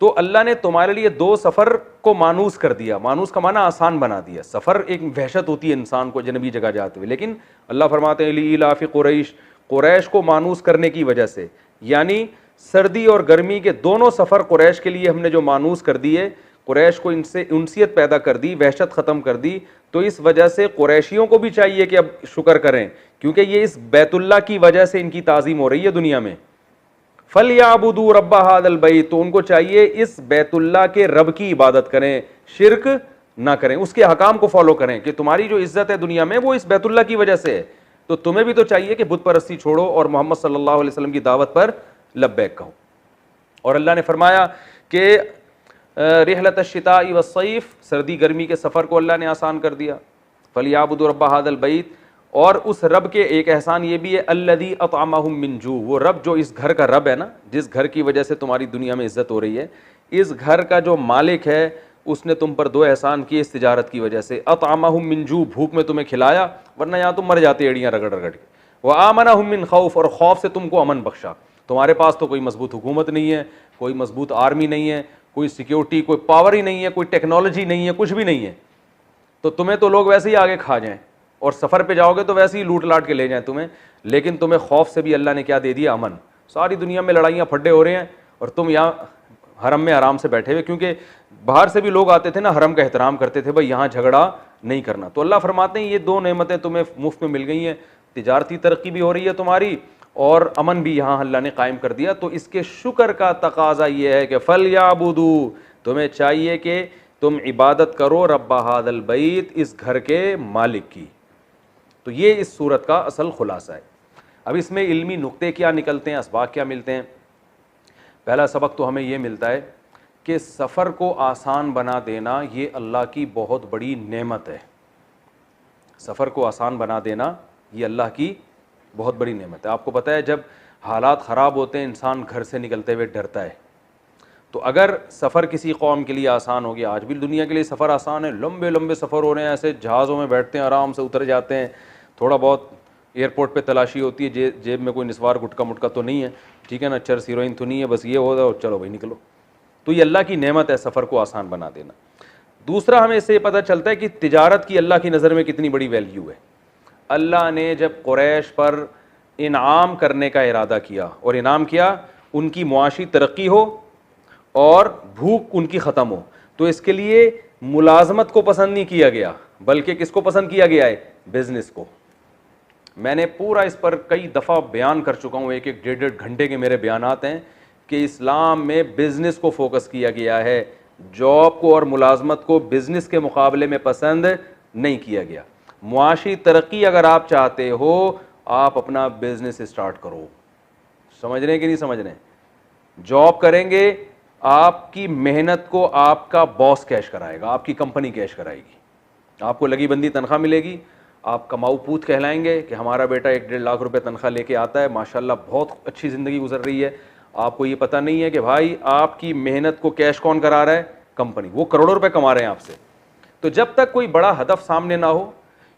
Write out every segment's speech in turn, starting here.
تو اللہ نے تمہارے لیے 2 سفر کو مانوس کر دیا. مانوس کا معنی آسان بنا دیا. سفر ایک وحشت ہوتی ہے انسان کو جنبی جگہ جاتے ہوئے, لیکن اللہ فرماتے ہیں لإیلاف قریش, قریش کو مانوس کرنے کی وجہ سے, یعنی سردی اور گرمی کے دونوں سفر قریش کے لیے ہم نے جو مانوس کر دیے, قریش کو ان سے انسیت پیدا کر دی, وحشت ختم کر دی. تو اس وجہ سے قریشیوں کو بھی چاہیے کہ اب شکر کریں, کیونکہ یہ اس بیت اللہ کی وجہ سے ان کی تعظیم ہو رہی ہے دنیا میں. فَلْيَعْبُدُوا رَبَّ هَذَا الْبَيْتِ, تو ان کو چاہیے اس بیت اللہ کے رب کی عبادت کریں, شرک نہ کریں, اس کے احکام کو فالو کریں, کہ تمہاری جو عزت ہے دنیا میں وہ اس بیت اللہ کی وجہ سے ہے. تو تمہیں بھی تو چاہیے کہ بت پرستی چھوڑو اور محمد صلی اللہ علیہ وسلم کی دعوت پر لبیک کہو. اور اللہ نے فرمایا کہ رحلۃ الشتاء والصیف, سردی گرمی کے سفر کو اللہ نے آسان کر دیا. فَلْيَعْبُدُوا رَبَّ هَذَا الْبَيْتِ, اور اس رب کے ایک احسان یہ بھی ہے الذی اطعمہم من جوع, وہ رب جو اس گھر کا رب ہے نا, جس گھر کی وجہ سے تمہاری دنیا میں عزت ہو رہی ہے, اس گھر کا جو مالک ہے اس نے تم پر 2 احسان کیے اس تجارت کی وجہ سے. اطعمہم من جوع, بھوک میں تمہیں کھلایا, ورنہ یہاں تم مر جاتے ایڑیاں رگڑ رگڑ کے. وآمنہم من خوف, اور خوف سے تم کو امن بخشا. تمہارے پاس تو کوئی مضبوط حکومت نہیں ہے, کوئی مضبوط آرمی نہیں ہے, کوئی سیکیورٹی, کوئی پاور ہی نہیں ہے, کوئی ٹیکنالوجی نہیں ہے, کچھ بھی نہیں ہے, تو تمہیں تو لوگ ویسے ہی آگے کھا جائیں, اور سفر پہ جاؤ گے تو ویسے ہی لوٹ لاٹ کے لے جائیں تمہیں. لیکن تمہیں خوف سے بھی اللہ نے کیا دے دیا, امن. ساری دنیا میں لڑائیاں پھڈے ہو رہے ہیں اور تم یہاں حرم میں آرام سے بیٹھے ہوئے, کیونکہ باہر سے بھی لوگ آتے تھے نا, حرم کا احترام کرتے تھے, بھائی یہاں جھگڑا نہیں کرنا. تو اللہ فرماتے ہیں یہ 2 نعمتیں تمہیں مفت میں مل گئی ہیں, تجارتی ترقی بھی ہو رہی ہے تمہاری, اور امن بھی یہاں اللہ نے قائم کر دیا. تو اس کے شکر کا تقاضا یہ ہے کہ فَلْيَعْبُدُوا, تمہیں چاہیے کہ تم عبادت کرو رب ھذا البیت, اس گھر کے مالک کی. تو یہ اس صورت کا اصل خلاصہ ہے. اب اس میں علمی نقطے کیا نکلتے ہیں, اسباق کیا ملتے ہیں. پہلا سبق تو ہمیں یہ ملتا ہے کہ سفر کو آسان بنا دینا یہ اللہ کی بہت بڑی نعمت ہے. سفر کو آسان بنا دینا یہ اللہ کی بہت بڑی نعمت ہے. آپ کو پتہ ہے جب حالات خراب ہوتے ہیں انسان گھر سے نکلتے ہوئے ڈرتا ہے. تو اگر سفر کسی قوم کے لیے آسان ہو گیا, آج بھی دنیا کے لیے سفر آسان ہے, لمبے لمبے سفر ہو رہے ہیں, ایسے جہازوں میں بیٹھتے ہیں, آرام سے اتر جاتے ہیں, تھوڑا بہت ایئرپورٹ پہ تلاشی ہوتی ہے, جیب میں کوئی نسوار گٹکا مٹکا تو نہیں ہے, ٹھیک ہے نا, چرس ہیروئن تو نہیں ہے, بس یہ ہوتا ہے اور چلو بھائی نکلو. تو یہ اللہ کی نعمت ہے سفر کو آسان بنا دینا. دوسرا ہمیں اس سے یہ پتہ چلتا ہے کہ تجارت کی اللہ کی نظر میں کتنی بڑی ویلیو ہے. اللہ نے جب قریش پر انعام کرنے کا ارادہ کیا, اور انعام کیا ان کی معاشی ترقی ہو اور بھوک ان کی ختم ہو, تو اس کے لیے ملازمت کو پسند نہیں کیا گیا, بلکہ کس کو پسند کیا گیا ہے, بزنس کو. میں نے پورا اس پر کئی دفعہ بیان کر چکا ہوں, 1-1 1.5 گھنٹے کے میرے بیانات ہیں کہ اسلام میں بزنس کو فوکس کیا گیا ہے, جاب کو اور ملازمت کو بزنس کے مقابلے میں پسند نہیں کیا گیا. معاشی ترقی اگر آپ چاہتے ہو, آپ اپنا بزنس اسٹارٹ کرو. سمجھ رہے ہیں کہ نہیں سمجھ رہے ہیں؟ جاب کریں گے, آپ کی محنت کو آپ کا باس کیش کرائے گا, آپ کی کمپنی کیش کرائے گی, آپ کو لگی بندی تنخواہ ملے گی, آپ کماؤ پوت کہلائیں گے کہ ہمارا بیٹا 1-1.5 لاکھ روپے تنخواہ لے کے آتا ہے, ماشاءاللہ بہت اچھی زندگی گزر رہی ہے. آپ کو یہ پتہ نہیں ہے کہ بھائی آپ کی محنت کو کیش کون کرا رہا ہے, کمپنی. وہ کروڑوں روپے کما رہے ہیں آپ سے. تو جب تک کوئی بڑا ہدف سامنے نہ ہو,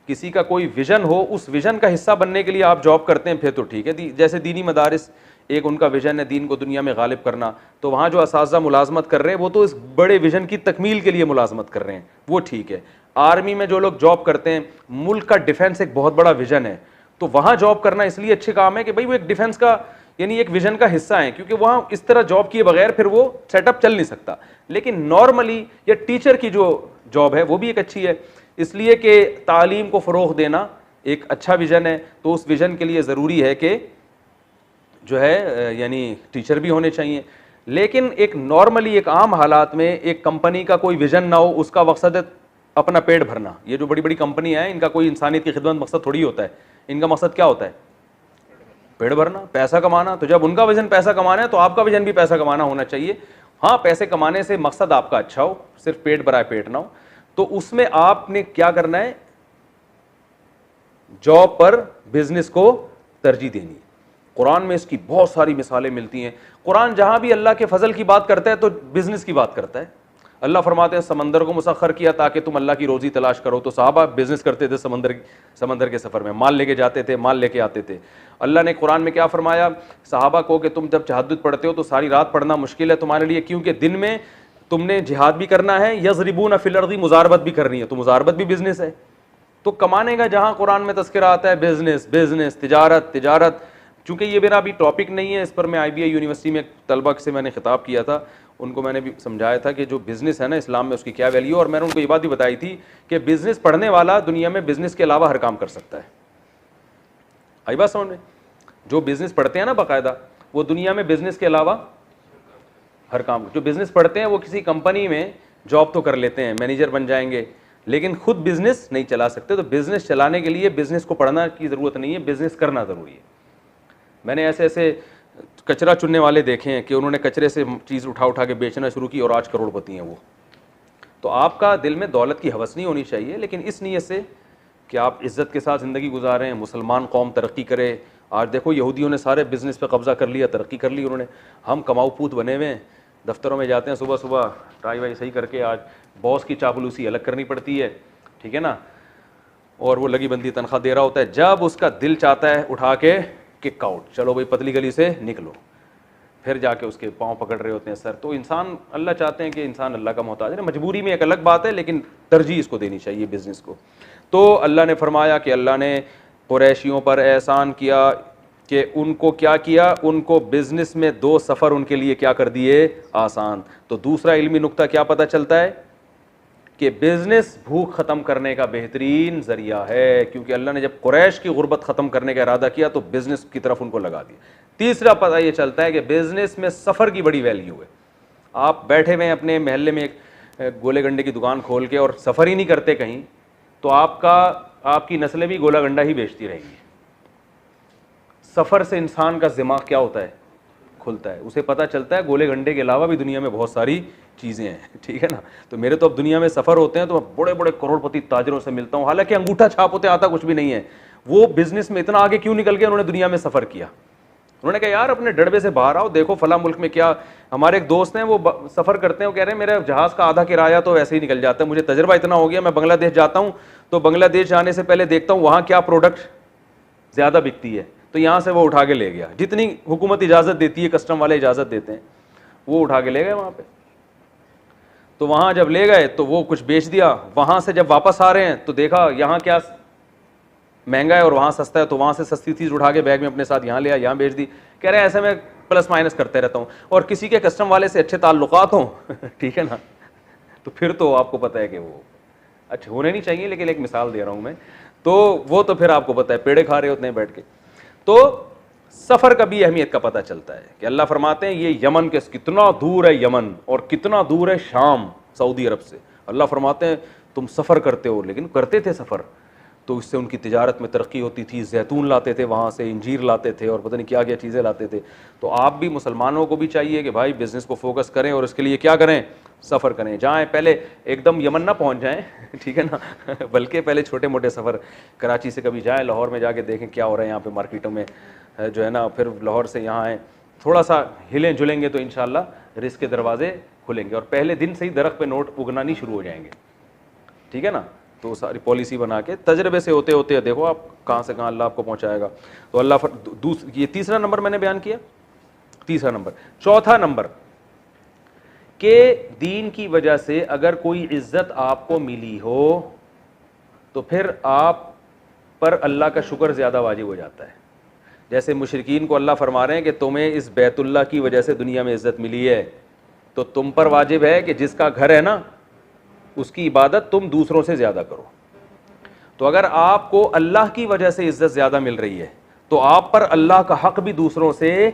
کسی کا کوئی ویژن ہو, اس ویژن کا حصہ بننے کے لیے آپ جاب کرتے ہیں, پھر تو ٹھیک ہے. جیسے دینی مدارس, ایک ان کا ویژن ہے دین کو دنیا میں غالب کرنا, تو وہاں جو اساتذہ ملازمت کر رہے ہیں وہ تو اس بڑے ویژن کی تکمیل کے لیے ملازمت کر رہے ہیں, وہ ٹھیک ہے. آرمی میں جو لوگ جاب کرتے ہیں, ملک کا ڈیفنس ایک بہت بڑا ویژن ہے, تو وہاں جاب کرنا اس لیے اچھے کام ہے کہ بھائی وہ ایک ڈیفنس کا یعنی ایک ویژن کا حصہ ہیں, کیونکہ وہاں اس طرح جاب کیے بغیر پھر وہ سیٹ اپ چل نہیں سکتا. لیکن نارملی یا ٹیچر کی جو جاب ہے وہ بھی ایک اچھی ہے, اس لیے کہ تعلیم کو فروغ دینا ایک اچھا ویژن ہے. تو اس ویژن کے لیے ضروری ہے کہ جو ہے یعنی ٹیچر بھی ہونے چاہیے. لیکن ایک نارملی ایک عام حالات میں ایک کمپنی کا کوئی ویژن نہ ہو, اس کا مقصد ہے اپنا پیٹ بھرنا. یہ جو بڑی بڑی کمپنیاں ہیں ان کا کوئی انسانیت کی خدمت مقصد تھوڑی ہوتا ہے, ان کا مقصد کیا ہوتا ہے, پیٹ بھرنا, پیسہ کمانا. تو جب ان کا ویژن پیسہ کمانا ہے تو آپ کا ویژن بھی پیسہ کمانا ہونا چاہیے. ہاں پیسے کمانے سے مقصد آپ کا اچھا ہو, صرف پیٹ بھرائے پیٹ نہ ہو. تو اس میں آپ نے کیا کرنا ہے, جاب پر بزنس کو ترجیح دینی ہے. قرآن میں اس کی بہت ساری مثالیں ملتی ہیں. قرآن جہاں بھی اللہ کے فضل کی بات کرتا ہے تو بزنس کی بات کرتا ہے. اللہ فرماتے ہیں سمندر کو مسخر کیا تاکہ تم اللہ کی روزی تلاش کرو. تو صحابہ بزنس کرتے تھے سمندر کے سفر میں, مال لے کے جاتے تھے, مال لے کے آتے تھے. اللہ نے قرآن میں کیا فرمایا صحابہ کو کہ تم جب تہجد پڑھتے ہو تو ساری رات پڑھنا مشکل ہے تمہارے لیے, کیونکہ دن میں تم نے جہاد بھی کرنا ہے, یضربون فی الارض مزاربت بھی کرنی ہے, تو مزاربت بھی بزنس ہے. تو کمانے کا جہاں قرآن میں تذکرہ آتا ہے بزنس, تجارت. چونکہ یہ میرا ابھی ٹاپک نہیں ہے, اس پر میں IBI یونیورسٹی میں طلبہ سے میں نے خطاب کیا تھا, ان کو میں نے بھی سمجھایا تھا کہ جو بزنس ہے نا اسلام میں اس کی کیا ویلیو, اور میں نے ان کو یہ بات بھی بتائی تھی کہ بزنس پڑھنے والا دنیا میں بزنس کے علاوہ ہر کام کر سکتا ہے. آئی بات سمجھ میں؟ جو بزنس پڑھتے ہیں نا باقاعدہ, وہ دنیا میں بزنس کے علاوہ ہر کام, جو بزنس پڑھتے ہیں وہ کسی کمپنی میں جاب تو کر لیتے ہیں, مینیجر بن جائیں گے, لیکن خود بزنس نہیں چلا سکتے. تو بزنس چلانے کے لیے بزنس کو پڑھنا کی ضرورت نہیں ہے, بزنس کرنا ضروری ہے. میں نے ایسے کچرا چننے والے دیکھے ہیں کہ انہوں نے کچرے سے چیز اٹھا کے بیچنا شروع کی اور آج کروڑ پتی ہیں وہ. تو آپ کا دل میں دولت کی ہوس نہیں ہونی چاہیے, لیکن اس نیت سے کہ آپ عزت کے ساتھ زندگی گزاریں, مسلمان قوم ترقی کرے. آج دیکھو یہودیوں نے سارے بزنس پہ قبضہ کر لیا, ترقی کر لی انہوں نے, ہم کماؤ پوت بنے ہوئے ہیں, دفتروں میں جاتے ہیں صبح ٹائی وائی صحیح کر کے, آج باس کی چاپلوسی الگ کرنی پڑتی ہے, ٹھیک ہے نا, اور وہ لگی بندی تنخواہ دے رہا ہوتا ہے. جب اس کا دل چاہتا ہے اٹھا کے کک آؤٹ, چلو بھائی پتلی گلی سے نکلو, پھر جا کے اس کے پاؤں پکڑ رہے ہوتے ہیں سر. تو انسان, اللہ چاہتے ہیں کہ انسان اللہ کا محتاج ہے, مجبوری میں ایک الگ بات ہے, لیکن ترجیح اس کو دینی چاہیے بزنس کو. تو اللہ نے فرمایا کہ اللہ نے قریشیوں پر احسان کیا کہ ان کو کیا کیا, ان کو بزنس میں 2 سفر ان کے لیے کیا کر دیے آسان. تو دوسرا علمی نقطہ کیا پتہ چلتا ہے کہ بزنس بھوک ختم کرنے کا بہترین ذریعہ ہے, کیونکہ اللہ نے جب قریش کی غربت ختم کرنے کا ارادہ کیا تو بزنس کی طرف ان کو لگا دیا. تیسرا پتہ یہ چلتا ہے کہ بزنس میں سفر کی بڑی ویلیو ہے. آپ بیٹھے ہوئے اپنے محلے میں ایک گولے گنڈے کی دکان کھول کے اور سفر ہی نہیں کرتے کہیں, تو آپ کی نسلیں بھی گولا گنڈا ہی بیچتی رہیں گی. سفر سے انسان کا دماغ کیا ہوتا ہے, کھلتا ہے, اسے پتہ چلتا ہے گولے گنڈے کے علاوہ بھی دنیا میں بہت ساری چیزیں ہیں, ٹھیک ہے نا. تو میرے تو اب دنیا میں سفر ہوتے ہیں تو میں بڑے بڑے کروڑ پتی تاجروں سے ملتا ہوں, حالانکہ انگوٹھا چھاپ ہوتے آتا کچھ بھی نہیں ہے. وہ بزنس میں اتنا آگے کیوں نکل گئے, انہوں نے دنیا میں سفر کیا. انہوں نے کہا یار اپنے ڈڑبے سے باہر آؤ, دیکھو فلاں ملک میں کیا. ہمارے ایک دوست ہیں وہ سفر کرتے ہیں, وہ کہہ رہے ہیں میرے جہاز کا آدھا کرایہ تو ایسے ہی نکل جاتا ہے, مجھے تجربہ اتنا ہو گیا, میں بنگلہ دیش جاتا ہوں تو بنگلہ دیش جانے سے پہلے دیکھتا ہوں وہاں کیا پروڈکٹ زیادہ بکتی ہے, تو یہاں سے وہ اٹھا کے لے گیا, جتنی حکومت اجازت دیتی ہے, کسٹم والے اجازت دیتے ہیں, وہ اٹھا کے لے گئے وہاں پہ. تو وہاں جب لے گئے تو وہ کچھ بیچ دیا, وہاں سے جب واپس آ رہے ہیں تو دیکھا یہاں کیا مہنگا ہے اور وہاں سستا ہے, تو وہاں سے سستی چیز اٹھا کے بیگ میں اپنے ساتھ یہاں لیا, یہاں بیچ دی. کہہ رہے ہیں ایسے میں پلس مائنس کرتے رہتا ہوں, اور کسی کے کسٹم والے سے اچھے تعلقات ہوں ٹھیک ہے نا, تو پھر تو آپ کو پتہ ہے کہ وہ اچھے ہونے نہیں چاہیے, لیکن ایک مثال دے رہا ہوں میں, تو وہ تو پھر آپ کو پتہ ہے پیڑے کھا رہے ہوتے ہیں بیٹھ کے. تو سفر کا بھی اہمیت کا پتہ چلتا ہے کہ اللہ فرماتے ہیں یہ یمن کے کتنا دور ہے یمن, اور کتنا دور ہے شام سعودی عرب سے. اللہ فرماتے ہیں تم سفر کرتے ہو, لیکن کرتے تھے سفر تو اس سے ان کی تجارت میں ترقی ہوتی تھی, زیتون لاتے تھے وہاں سے, انجیر لاتے تھے, اور پتہ نہیں کیا کیا چیزیں لاتے تھے. تو آپ بھی مسلمانوں کو بھی چاہیے کہ بھائی بزنس کو فوکس کریں, اور اس کے لیے کیا کریں, سفر کریں. جائیں پہلے ایک دم یمن نہ پہنچ جائیں ٹھیک ہے نا, بلکہ پہلے چھوٹے موٹے سفر, کراچی سے کبھی جائیں, لاہور میں جا کے دیکھیں کیا ہو رہا ہے یہاں پہ مارکیٹوں میں جو ہے نا, پھر لاہور سے یہاں آئیں, تھوڑا سا ہلیں جلیں گے تو انشاءاللہ رزق کے دروازے کھلیں گے, اور پہلے دن سے ہی درخت پہ نوٹ اگنا نہیں شروع ہو جائیں گے, ٹھیک ہے نا. تو ساری پالیسی بنا کے تجربے سے ہوتے ہوتے دیکھو آپ کہاں سے کہاں اللہ آپ کو پہنچائے گا. تو اللہ یہ تیسرا نمبر میں نے بیان کیا, تیسرا نمبر. چوتھا نمبر کہ دین کی وجہ سے اگر کوئی عزت آپ کو ملی ہو تو پھر آپ پر اللہ کا شکر زیادہ واجب ہو جاتا ہے. جیسے مشرکین کو اللہ فرما رہے ہیں کہ تمہیں اس بیت اللہ کی وجہ سے دنیا میں عزت ملی ہے, تو تم پر واجب ہے کہ جس کا گھر ہے نا اس کی عبادت تم دوسروں سے زیادہ کرو. تو اگر آپ کو اللہ کی وجہ سے عزت زیادہ مل رہی ہے تو آپ پر اللہ کا حق بھی دوسروں سے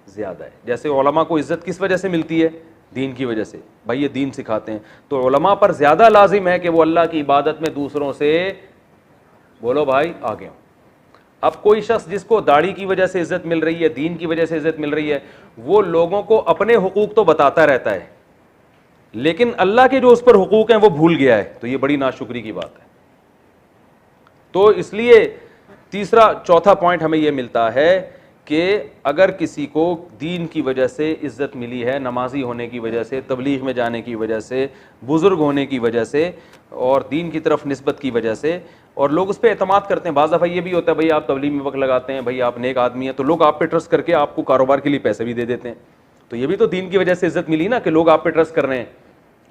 زیادہ ہے. جیسے علماء کو عزت کس وجہ سے ملتی ہے, دین کی وجہ سے, بھائی یہ دین سکھاتے ہیں, تو علماء پر زیادہ لازم ہے کہ وہ اللہ کی عبادت میں دوسروں سے, بولو بھائی آگے ہوں. اب کوئی شخص جس کو داڑھی کی وجہ سے عزت مل رہی ہے, دین کی وجہ سے عزت مل رہی ہے, وہ لوگوں کو اپنے حقوق تو بتاتا رہتا ہے, لیکن اللہ کے جو اس پر حقوق ہیں وہ بھول گیا ہے, تو یہ بڑی ناشکری کی بات ہے. تو اس لیے چوتھا پوائنٹ ہمیں یہ ملتا ہے کہ اگر کسی کو دین کی وجہ سے عزت ملی ہے، نمازی ہونے کی وجہ سے، تبلیغ میں جانے کی وجہ سے، بزرگ ہونے کی وجہ سے اور دین کی طرف نسبت کی وجہ سے، اور لوگ اس پہ اعتماد کرتے ہیں. بعض دفعہ یہ بھی ہوتا ہے بھائی آپ تبلیغ میں وقت لگاتے ہیں، بھائی آپ نیک آدمی ہیں، تو لوگ آپ پہ ٹرسٹ کر کے آپ کو کاروبار کے لیے پیسے بھی دے دیتے ہیں. تو یہ بھی تو دین کی وجہ سے عزت ملی نا، کہ لوگ آپ پہ ٹرسٹ کر رہے ہیں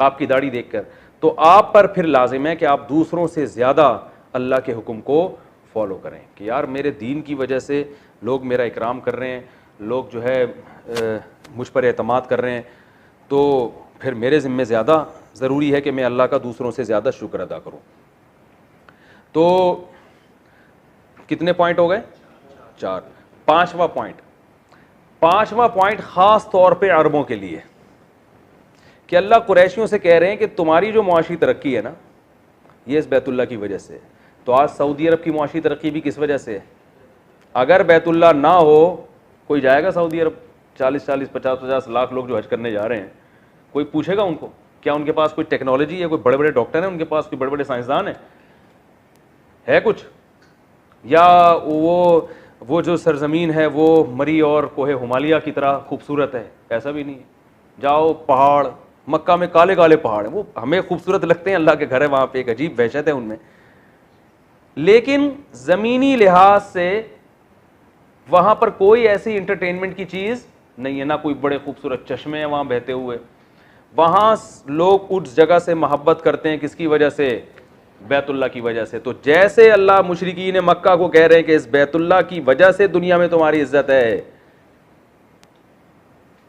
آپ کی داڑھی دیکھ کر. تو آپ پر پھر لازم ہے کہ آپ دوسروں سے زیادہ اللہ کے حکم کو فالو کریں، کہ یار میرے دین کی وجہ سے لوگ میرا اکرام کر رہے ہیں، لوگ جو ہے مجھ پر اعتماد کر رہے ہیں، تو پھر میرے ذمہ زیادہ ضروری ہے کہ میں اللہ کا دوسروں سے زیادہ شکر ادا کروں. تو کتنے پوائنٹ ہو گئے؟ 4. پانچواں پوائنٹ خاص طور پہ عربوں کے لیے، کہ اللہ قریشیوں سے کہہ رہے ہیں کہ تمہاری جو معاشی ترقی ہے نا، یہ اس بیت اللہ کی وجہ سے. تو آج سعودی عرب کی معاشی ترقی بھی کس وجہ سے ہے؟ اگر بیت اللہ نہ ہو، کوئی جائے گا سعودی عرب؟ 40-50 لاکھ لوگ جو حج کرنے جا رہے ہیں، کوئی پوچھے گا ان کو کیا ان کے پاس کوئی ٹیکنالوجی ہے، کوئی بڑے بڑے ڈاکٹر ہیں ان کے پاس، کوئی بڑے بڑے سائنسدان ہیں، ہے کچھ؟ یا وہ جو سرزمین ہے وہ مری اور کوہ ہمالیہ کی طرح خوبصورت ہے؟ ایسا بھی نہیں ہے. جاؤ پہاڑ، مکہ میں کالے کالے پہاڑ ہیں، وہ ہمیں خوبصورت لگتے ہیں، اللہ کے گھر ہے وہاں پہ، ایک عجیب وحشت ہے ان میں. لیکن زمینی لحاظ سے وہاں پر کوئی ایسی انٹرٹینمنٹ کی چیز نہیں ہے، نہ کوئی بڑے خوبصورت چشمے ہیں وہاں بہتے ہوئے. وہاں لوگ اس جگہ سے محبت کرتے ہیں، کس کی وجہ سے؟ بیت اللہ کی وجہ سے. تو جیسے اللہ مشرکین مکہ کو کہہ رہے ہیں کہ اس بیت اللہ کی وجہ سے دنیا میں تمہاری عزت ہے،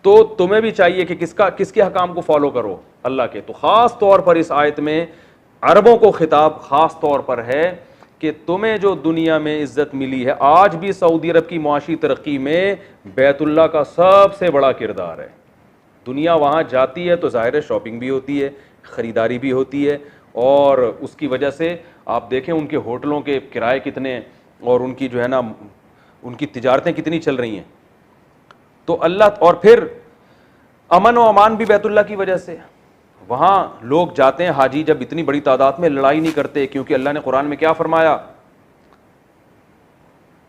تو تمہیں بھی چاہیے کہ کس کے حکام کو فالو کرو؟ اللہ کے. تو خاص طور پر اس آیت میں عربوں کو خطاب خاص طور پر ہے کہ تمہیں جو دنیا میں عزت ملی ہے، آج بھی سعودی عرب کی معاشی ترقی میں بیت اللہ کا سب سے بڑا کردار ہے. دنیا وہاں جاتی ہے تو ظاہر ہے شاپنگ بھی ہوتی ہے، خریداری بھی ہوتی ہے، اور اس کی وجہ سے آپ دیکھیں ان کے ہوٹلوں کے کرائے کتنے ہیں، اور ان کی جو ہے نا ان کی تجارتیں کتنی چل رہی ہیں. تو اللہ، اور پھر امن و امان بھی بیت اللہ کی وجہ سے. وہاں لوگ جاتے ہیں حاجی جب اتنی بڑی تعداد میں، لڑائی نہیں کرتے، کیونکہ اللہ نے قرآن میں کیا فرمایا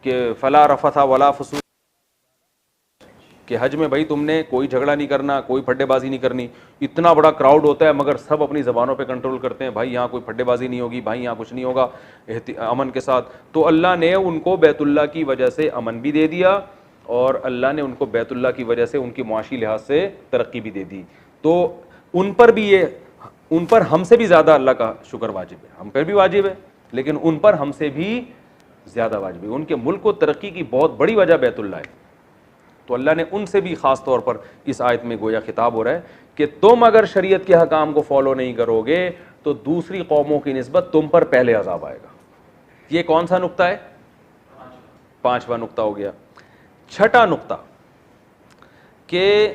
کہ فلا رفث ولا فسوق، کہ حج میں بھائی تم نے کوئی جھگڑا نہیں کرنا، کوئی پھڈے بازی نہیں کرنی. اتنا بڑا کراؤڈ ہوتا ہے مگر سب اپنی زبانوں پہ کنٹرول کرتے ہیں، بھائی یہاں کوئی پھڈے بازی نہیں ہوگی، بھائی یہاں کچھ نہیں ہوگا، امن کے ساتھ. تو اللہ نے ان کو بیت اللہ کی وجہ سے امن بھی دے دیا، اور اللہ نے ان کو بیت اللہ کی وجہ سے ان کی معاشی لحاظ سے ترقی بھی دے دی. تو ان پر بھی ان پر ہم سے بھی زیادہ اللہ کا شکر واجب ہے. ہم پر بھی واجب ہے لیکن ان پر ہم سے بھی زیادہ واجب ہے. ان کے ملک کو ترقی کی بہت بڑی وجہ بیت اللہ ہے. تو اللہ نے ان سے بھی خاص طور پر اس آیت میں گویا خطاب ہو رہا ہے کہ تم اگر شریعت کے حکام کو فالو نہیں کرو گے تو دوسری قوموں کی نسبت تم پر پہلے عذاب آئے گا. یہ کون سا نقطہ ہے؟ 5واں نقطہ ہو گیا. 6واں نقطہ کہ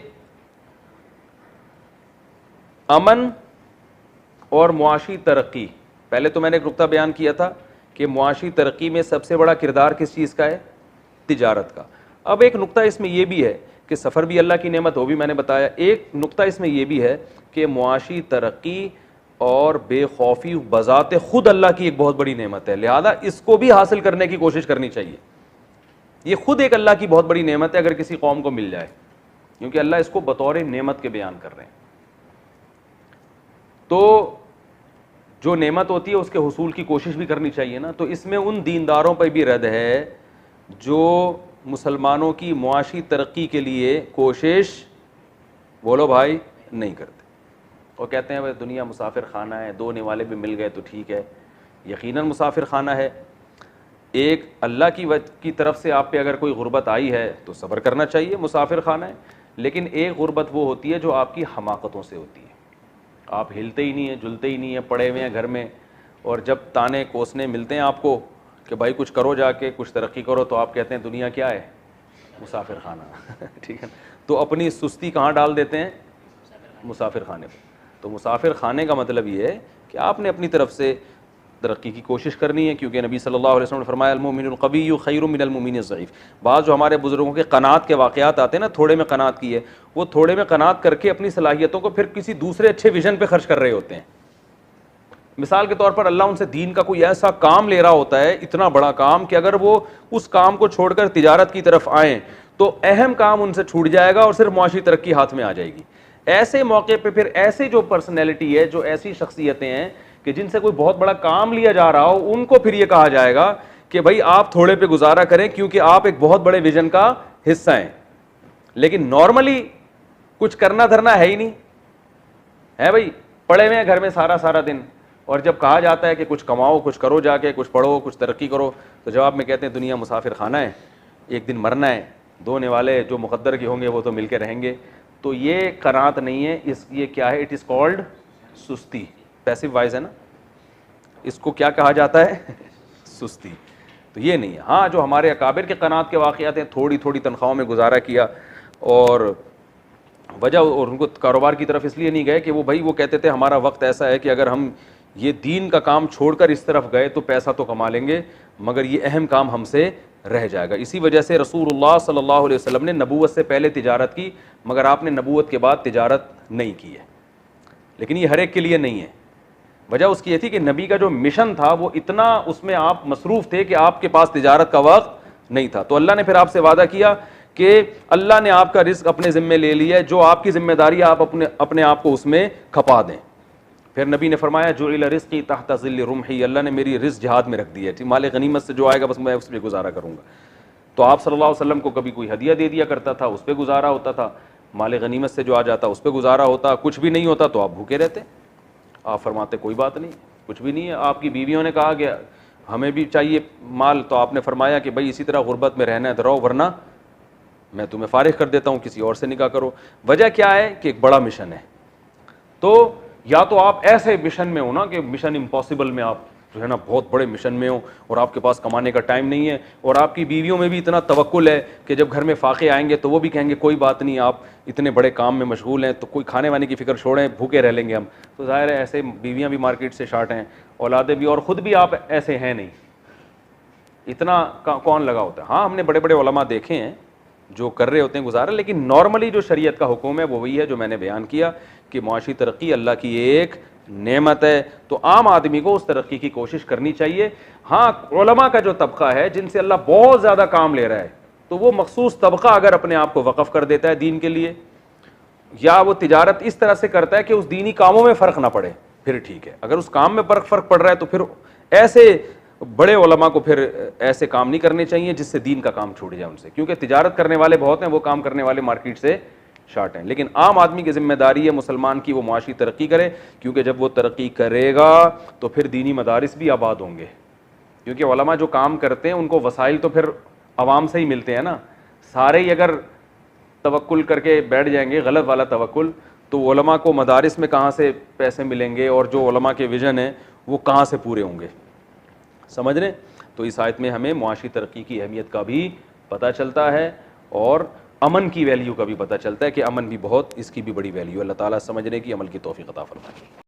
امن اور معاشی ترقی. پہلے تو میں نے ایک نقطہ بیان کیا تھا کہ معاشی ترقی میں سب سے بڑا کردار کس چیز کا ہے؟ تجارت کا. اب ایک نقطہ اس میں یہ بھی ہے کہ سفر بھی اللہ کی نعمت، وہ بھی میں نے بتایا. ایک نقطہ اس میں یہ بھی ہے کہ معاشی ترقی اور بے خوفی بذات خود اللہ کی ایک بہت بڑی نعمت ہے، لہذا اس کو بھی حاصل کرنے کی کوشش کرنی چاہیے. یہ خود ایک اللہ کی بہت بڑی نعمت ہے اگر کسی قوم کو مل جائے، کیونکہ اللہ اس کو بطور نعمت کے بیان کر رہے ہیں. تو جو نعمت ہوتی ہے اس کے حصول کی کوشش بھی کرنی چاہیے نا. تو اس میں ان دینداروں پہ بھی رد ہے جو مسلمانوں کی معاشی ترقی کے لیے کوشش، بولو بھائی، نہیں کرتے. وہ کہتے ہیں دنیا مسافر خانہ ہے، 2 نوالے بھی مل گئے تو ٹھیک ہے. یقیناً مسافر خانہ ہے. ایک اللہ کی طرف سے آپ پہ اگر کوئی غربت آئی ہے تو صبر کرنا چاہیے، مسافر خانہ ہے. لیکن ایک غربت وہ ہوتی ہے جو آپ کی حماقتوں سے ہوتی ہے. آپ ہلتے ہی نہیں ہیں، جلتے ہی نہیں ہیں، پڑے ہوئے ہیں گھر میں، اور جب تانے کوسنے ملتے ہیں آپ کو کہ بھائی کچھ کرو، جا کے کچھ ترقی کرو، تو آپ کہتے ہیں دنیا کیا ہے؟ مسافر خانہ. ٹھیک ہے. تو اپنی سستی کہاں ڈال دیتے ہیں؟ مسافر خانے پہ. تو مسافر خانے کا مطلب یہ ہے کہ آپ نے اپنی طرف سے ترقی کی کوشش کرنی ہے، کیونکہ نبی صلی اللہ علیہ وسلم نے فرمایا المؤمن القوی خیر من المؤمن الضعیف. بعض جو ہمارے بزرگوں کے قناعت کے واقعات آتے ہیں نا، تھوڑے میں قناعت کی ہے، وہ تھوڑے میں قناعت کر کے اپنی صلاحیتوں کو پھر کسی دوسرے اچھے ویژن پہ خرچ کر رہے ہوتے ہیں. مثال کے طور پر اللہ ان سے دین کا کوئی ایسا کام لے رہا ہوتا ہے, اتنا بڑا کام کہ اگر وہ اس کام کو چھوڑ کر تجارت کی طرف آئیں تو اہم کام ان سے چھوٹ جائے گا اور صرف معاشی ترقی ہاتھ میں آ جائے گی. ایسے موقع پہ پھر ایسے جو پرسنالٹی ہے, جو ایسی شخصیتیں ہیں کہ جن سے کوئی بہت بڑا کام لیا جا رہا ہو, ان کو پھر یہ کہا جائے گا کہ بھائی آپ تھوڑے پہ گزارا کریں کیونکہ آپ ایک بہت بڑے ویژن کا حصہ ہیں. لیکن نارملی کچھ کرنا دھرنا ہے ہی نہیں ہے, بھائی پڑے ہوئے ہیں گھر میں سارا دن, اور جب کہا جاتا ہے کہ کچھ کماؤ, کچھ کرو, جا کے کچھ پڑھو, کچھ ترقی کرو, تو جواب میں کہتے ہیں دنیا مسافر خانہ ہے, ایک دن مرنا ہے, دھونے والے جو مقدر کے ہوں گے وہ تو مل کے رہیں گے. تو یہ قناعت نہیں ہے, یہ کیا ہے, اٹ از کالڈ سستی, پیسو وائز ہے نا, اس کو کیا کہا جاتا ہے, سستی. تو یہ نہیں ہے. ہاں جو ہمارے اکابر کے قناعت کے واقعات ہیں, تھوڑی تھوڑی تنخواہوں میں گزارا کیا, اور وجہ اور ان کو کاروبار کی طرف اس لیے نہیں گئے کہ وہ بھائی وہ کہتے تھے ہمارا وقت ایسا ہے کہ اگر ہم یہ دین کا کام چھوڑ کر اس طرف گئے تو پیسہ تو کما لیں گے مگر یہ اہم کام ہم سے رہ جائے گا. اسی وجہ سے رسول اللہ صلی اللہ علیہ وسلم نے نبوت سے پہلے تجارت کی, مگر آپ نے نبوت کے بعد تجارت نہیں کی ہے. لیکن یہ ہر ایک کے لیے نہیں ہے. وجہ اس کی یہ تھی کہ نبی کا جو مشن تھا وہ اتنا اس میں آپ مصروف تھے کہ آپ کے پاس تجارت کا وقت نہیں تھا. تو اللہ نے پھر آپ سے وعدہ کیا کہ اللہ نے آپ کا رزق اپنے ذمے لے لیا ہے, جو آپ کی ذمہ داری آپ اپنے آپ کو اس میں کھپا دیں. پھر نبی نے فرمایا جعل رزقی تحت ظل رمحی, اللہ نے میری رزق جہاد میں رکھ دی ہے, مال غنیمت سے جو آئے گا بس میں اس پہ گزارا کروں گا. تو آپ صلی اللہ علیہ وسلم کو کبھی کوئی ہدیہ دے دیا کرتا تھا, اس پہ گزارا ہوتا تھا, مال غنیمت سے جو آ جاتا اس پہ گزارا ہوتا, کچھ بھی نہیں ہوتا تو آپ بھوکے رہتے. آپ فرماتے کوئی بات نہیں, کچھ بھی نہیں ہے. آپ کی بیویوں نے کہا کہ ہمیں بھی چاہیے مال, تو آپ نے فرمایا کہ بھائی اسی طرح غربت میں رہنا ہے تو رہو, ورنہ میں تمہیں فارغ کر دیتا ہوں, کسی اور سے نکاح کرو. وجہ کیا ہے کہ ایک بڑا مشن ہے. تو یا تو آپ ایسے مشن میں ہو نا کہ مشن امپاسبل میں آپ جو ہے نا بہت بڑے مشن میں ہو اور آپ کے پاس کمانے کا ٹائم نہیں ہے, اور آپ کی بیویوں میں بھی اتنا توکل ہے کہ جب گھر میں فاقے آئیں گے تو وہ بھی کہیں گے کوئی بات نہیں, آپ اتنے بڑے کام میں مشغول ہیں تو کوئی کھانے وانے کی فکر چھوڑیں, بھوکے رہ لیں گے ہم. تو ظاہر ہے ایسے بیویاں بھی مارکیٹ سے شارٹ ہیں, اولادیں بھی, اور خود بھی آپ ایسے ہیں نہیں, اتنا کون لگا ہوتا ہے. ہاں ہم نے بڑے بڑے علماء دیکھے ہیں جو کر رہے ہوتے ہیں گزارا, لیکن نارملی جو شریعت کا حکم ہے وہ وہی ہے جو میں نے بیان کیا کہ معاشی ترقی اللہ کی ایک نعمت ہے, تو عام آدمی کو اس ترقی کی کوشش کرنی چاہیے. ہاں علماء کا جو طبقہ ہے جن سے اللہ بہت زیادہ کام لے رہا ہے, تو وہ مخصوص طبقہ اگر اپنے آپ کو وقف کر دیتا ہے دین کے لیے, یا وہ تجارت اس طرح سے کرتا ہے کہ اس دینی کاموں میں فرق نہ پڑے, پھر ٹھیک ہے. اگر اس کام میں فرق پڑ رہا ہے تو پھر ایسے بڑے علماء کو پھر ایسے کام نہیں کرنے چاہیے جس سے دین کا کام چھوٹ جائے ان سے, کیونکہ تجارت کرنے والے بہت ہیں, وہ کام کرنے والے مارکیٹ سے شارٹ ہیں. لیکن عام آدمی کی ذمہ داری ہے مسلمان کی وہ معاشی ترقی کرے, کیونکہ جب وہ ترقی کرے گا تو پھر دینی مدارس بھی آباد ہوں گے, کیونکہ علماء جو کام کرتے ہیں ان کو وسائل تو پھر عوام سے ہی ملتے ہیں نا. سارے ہی اگر توکل کر کے بیٹھ جائیں گے, غلط والا توکل, تو علماء کو مدارس میں کہاں سے پیسے ملیں گے, اور جو علماء کے ویژن ہیں وہ کہاں سے پورے ہوں گے. سمجھ رہے؟ تو اس آیت میں ہمیں معاشی ترقی کی اہمیت کا بھی پتہ چلتا ہے, اور امن کی ویلیو کا بھی پتہ چلتا ہے کہ امن بھی بہت, اس کی بھی بڑی ویلیو. اللہ تعالیٰ سمجھنے کی عمل کی توفیق عطا فرمائے.